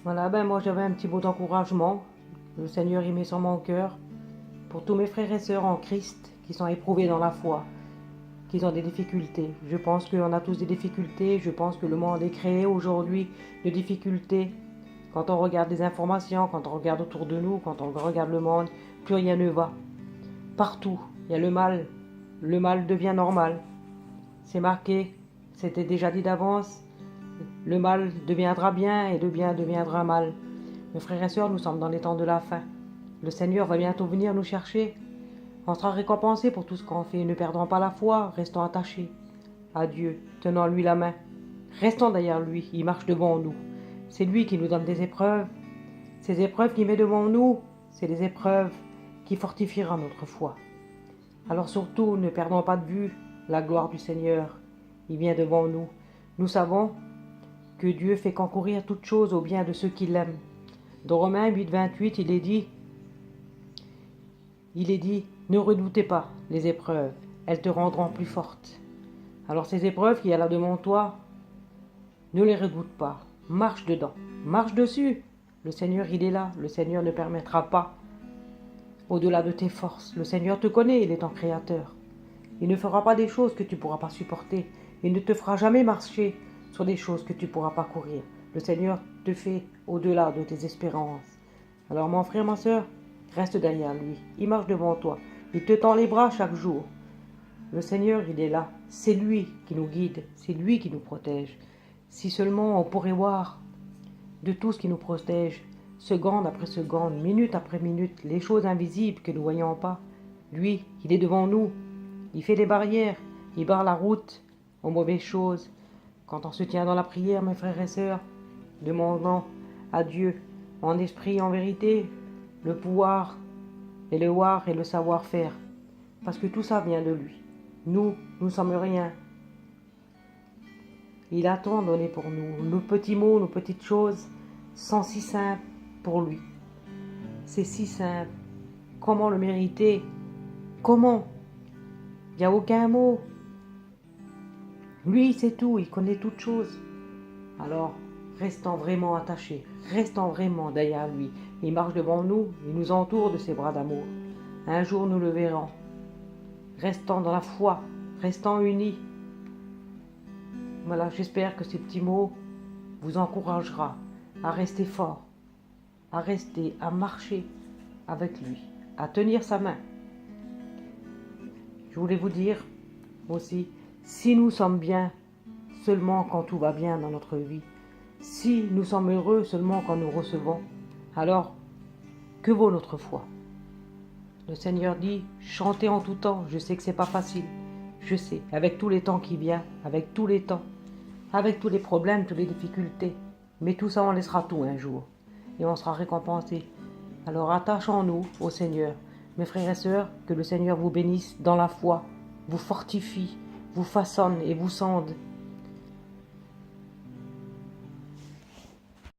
Voilà, moi j'avais un petit mot d'encouragement. Le Seigneur y met sur mon cœur pour tous mes frères et sœurs en Christ qui sont éprouvés dans la foi, qui ont des difficultés. Je pense qu'on a tous des difficultés. Je pense que le monde est créé aujourd'hui de difficultés. Quand on regarde les informations, quand on regarde autour de nous, quand on regarde le monde, plus rien ne va. Partout, il y a le mal. Le mal devient normal. C'est marqué, c'était déjà dit d'avance. Le mal deviendra bien et le bien deviendra mal. Mes frères et sœurs, nous sommes dans les temps de la fin. Le Seigneur va bientôt venir nous chercher. On sera récompensé pour tout ce qu'on fait. Ne perdons pas la foi, restons attachés à Dieu, tenons lui la main. Restons derrière lui, il marche devant nous. C'est lui qui nous donne des épreuves. Ces épreuves qu'il met devant nous, c'est des épreuves qui fortifieront notre foi. Alors surtout, ne perdons pas de vue la gloire du Seigneur. Il vient devant nous. Nous savons que Dieu fait concourir toutes choses au bien de ceux qui l'aiment. Dans Romains 8, 28, il est dit, ne redoutez pas les épreuves, elles te rendront plus forte. Alors ces épreuves qu'il y a là devant toi, ne les redoute pas, marche dedans, marche dessus. Le Seigneur, il est là, le Seigneur ne permettra pas au-delà de tes forces. Le Seigneur te connaît, il est ton créateur. Il ne fera pas des choses que tu ne pourras pas supporter. Il ne te fera jamais marcher sur des choses que tu ne pourras pas courir. Le Seigneur te fait au-delà de tes espérances. Alors mon frère, ma soeur, reste derrière lui. Il marche devant toi. Il te tend les bras chaque jour. Le Seigneur, il est là. C'est lui qui nous guide. C'est lui qui nous protège. Si seulement on pourrait voir de tout ce qui nous protège, seconde après seconde, minute après minute, les choses invisibles que nous ne voyons pas. Lui, il est devant nous. Il fait des barrières. Il barre la route aux mauvaises choses. Quand on se tient dans la prière, mes frères et sœurs, demandant à Dieu, en esprit et en vérité, le pouvoir et le voir et le savoir-faire. Parce que tout ça vient de lui. Nous ne sommes rien. Il a tant donné pour nous. Nos petits mots, nos petites choses sont si simples pour lui. C'est si simple. Comment le mériter? Comment? Il n'y a aucun mot. Lui, c'est tout. Il connaît toutes choses. Alors, restons vraiment attachés. Restons vraiment derrière lui. Il marche devant nous. Il nous entoure de ses bras d'amour. Un jour, nous le verrons. Restons dans la foi. Restons unis. Voilà, j'espère que ces petits mots vous encouragera à rester fort, à marcher avec lui, à tenir sa main. Je voulais vous dire aussi, si nous sommes bien seulement quand tout va bien dans notre vie, si nous sommes heureux seulement quand nous recevons, alors que vaut notre foi? Le Seigneur dit, chantez en tout temps. Je sais que c'est pas facile, je sais, avec tous les temps qui viennent, avec tous les temps, avec tous les problèmes, toutes les difficultés. Mais tout ça, on laissera tout un jour. Et on sera récompensé. Alors attachons-nous au Seigneur. Mes frères et sœurs, que le Seigneur vous bénisse dans la foi, vous fortifie, vous façonne et vous sonde.